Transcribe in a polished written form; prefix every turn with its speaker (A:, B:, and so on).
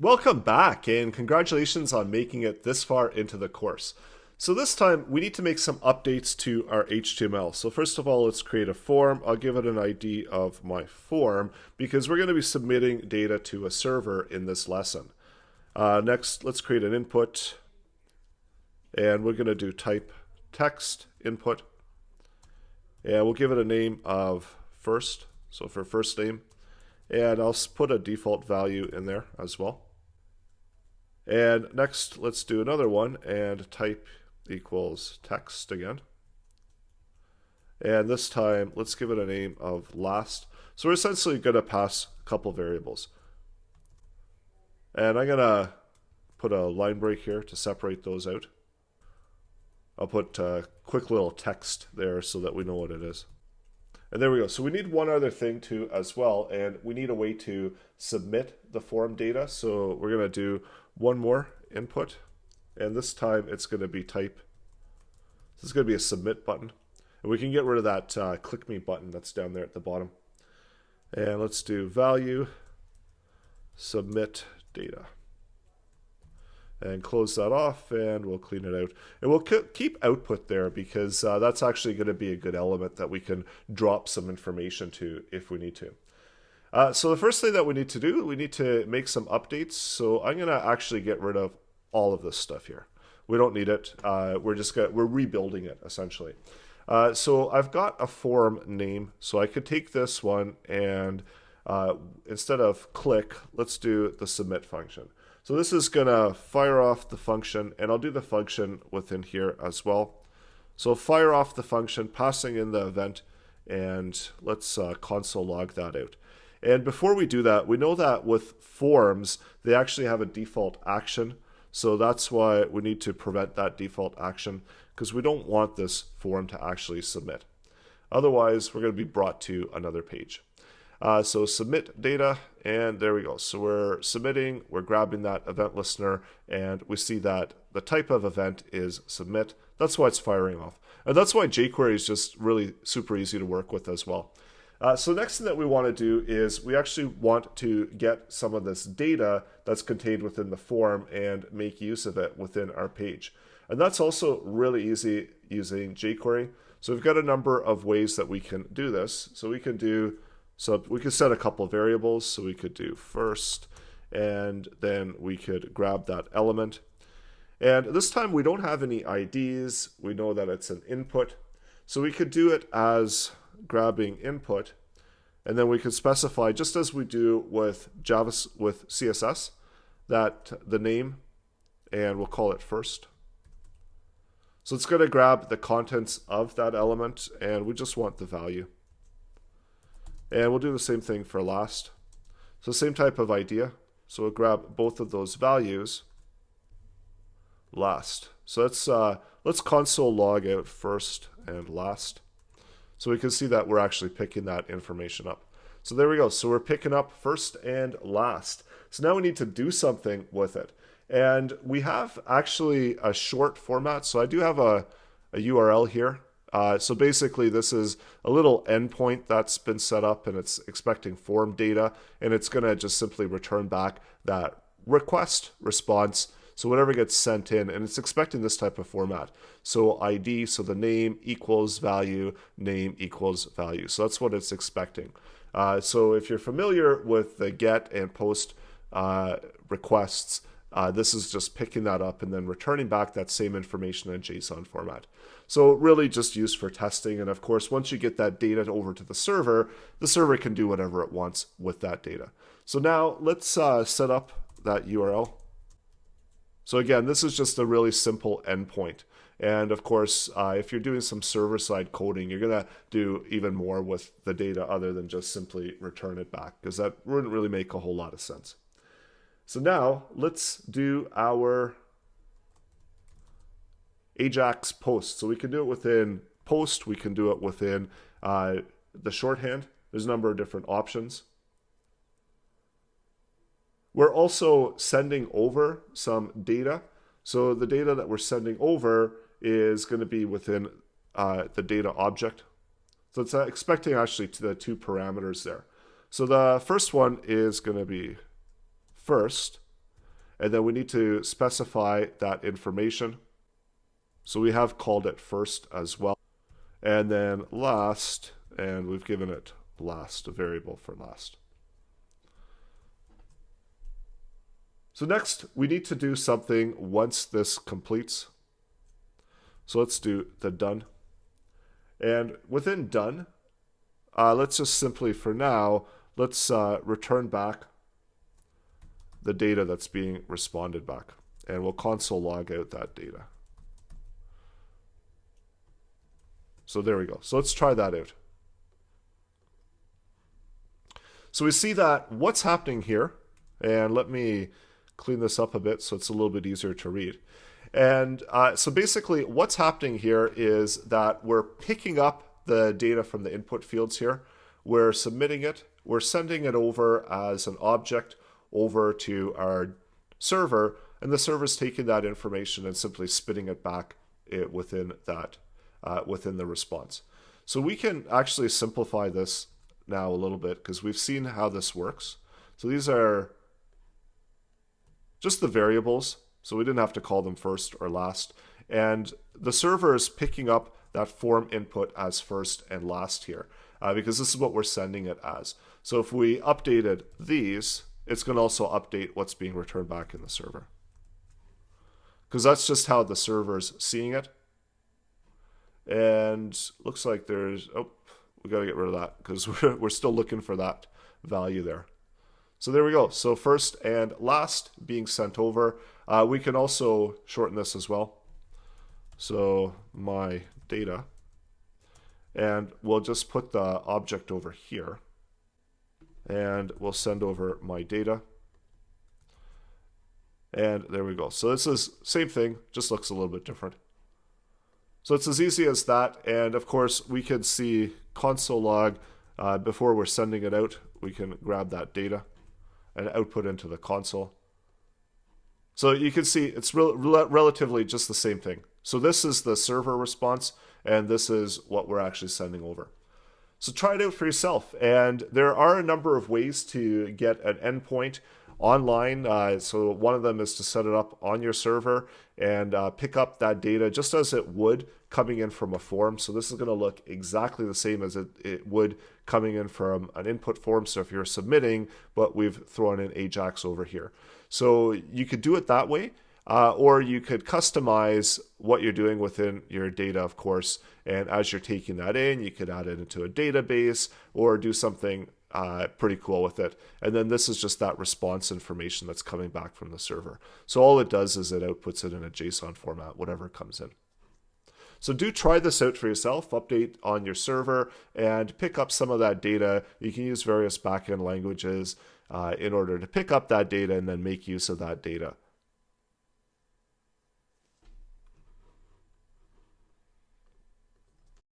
A: Welcome back and congratulations on making it this far into the course. So this time we need to make some updates to our HTML. So first of all, let's create a form. I'll give it an ID of my form because we're going to be submitting data to a server in this lesson. Next, let's create an input and we're going to do type text input. And we'll give it a name of first, so for first name. And I'll put a default value in there as well. And next, let's do another one and type equals text again. And this time, let's give it a name of last. So we're essentially going to pass a couple variables. And I'm going to put a line break here to separate those out. I'll put a quick little text there so that we know what it is. And there we go. So we need one other thing too as well, and we need a way to submit the form data. So we're going to do one more input, and this time it's going to be type. This is going to be a submit button. And we can get rid of that click me button that's down there at the bottom. And let's do value submit data. And close that off, and we'll clean it out. And we'll keep output there because that's actually going to be a good element that we can drop some information to if we need to. So the first thing that we need to do, we need to make some updates. So I'm going to actually get rid of all of this stuff here. We don't need it. We're rebuilding it essentially. So I've got a form name. So I could take this one and instead of click, let's do the submit function. So this is going to fire off the function, and I'll do the function within here as well. So fire off the function, passing in the event, and let's console log that out. And before we do that, we know that with forms, they actually have a default action. So that's why we need to prevent that default action, because we don't want this form to actually submit. Otherwise, we're going to be brought to another page. So submit data, and there we go. So we're submitting, we're grabbing that event listener, and we see that the type of event is submit. That's why it's firing off. And that's why jQuery is just really super easy to work with as well. So next thing that we want to do is we actually want to get some of this data that's contained within the form and make use of it within our page. And that's also really easy using jQuery. So we've got a number of ways that we can do this. So we could set a couple of variables. So we could do first, and then we could grab that element. And this time we don't have any IDs. We know that it's an input. So we could do it as grabbing input, and then we could specify, just as we do with with CSS, that the name, and we'll call it first. So it's going to grab the contents of that element, and we just want the value. And we'll do the same thing for last. So same type of idea. So we'll grab both of those values, last. So let's console log out first and last. So we can see that we're actually picking that information up. So there we go. So we're picking up first and last. So now we need to do something with it. And we have actually a short format. So I do have a URL here. So basically this is a little endpoint that's been set up, and it's expecting form data, and it's going to just simply return back that request response. So whatever gets sent in, and it's expecting this type of format. So ID, so the name equals value, name equals value. So that's what it's expecting. So if you're familiar with the get and post requests, this is just picking that up and then returning back that same information in JSON format. So really just used for testing. And of course, once you get that data over to the server can do whatever it wants with that data. So now let's set up that URL. So again, this is just a really simple endpoint. And of course, if you're doing some server-side coding, you're going to do even more with the data other than just simply return it back, because that wouldn't really make a whole lot of sense. So now let's do our Ajax post. So we can do it within post. We can do it within the shorthand. There's a number of different options. We're also sending over some data. So the data that we're sending over is going to be within the data object. So it's expecting actually to the two parameters there. So the first one is going to be first, and then we need to specify that information. So we have called it first as well. And then last, and we've given it last, a variable for last. So next, we need to do something once this completes. So let's do the done. And within done, let's just simply, for now, let's return back the data that's being responded back. And we'll console log out that data. So there we go. So let's try that out. So we see that what's happening here, and let me clean this up a bit so it's a little bit easier to read. And so basically what's happening here is that we're picking up the data from the input fields here. We're submitting it. We're sending it over as an object over to our server, and the server's taking that information and simply spitting it back within that within the response. So we can actually simplify this now a little bit because we've seen how this works. So these are just the variables, so we didn't have to call them first or last. And the server is picking up that form input as first and last here because this is what we're sending it as. So if we updated these, it's going to also update what's being returned back in the server. Because that's just how the server's seeing it. And looks like there's, oh, we got to get rid of that because we're still looking for that value there. So there we go. So first and last being sent over. We can also shorten this as well. So my data. And we'll just put the object over here. And we'll send over my data. And there we go. So this is same thing, just looks a little bit different. So it's as easy as that. And of course, we can see console log before we're sending it out. We can grab that data and output into the console. So you can see it's relatively just the same thing. So this is the server response, and this is what we're actually sending over. So try it out for yourself. And there are a number of ways to get an endpoint online. So one of them is to set it up on your server and pick up that data just as it would coming in from a form. So this is going to look exactly the same as it would coming in from an input form. So if you're submitting, but we've thrown in Ajax over here. So you could do it that way, or you could customize what you're doing within your data, of course. And as you're taking that in, you could add it into a database or do something pretty cool with it. And then this is just that response information that's coming back from the server. So all it does is it outputs it in a JSON format, whatever comes in. So do try this out for yourself, update on your server, and pick up some of that data. You can use various backend languages in order to pick up that data and then make use of that data.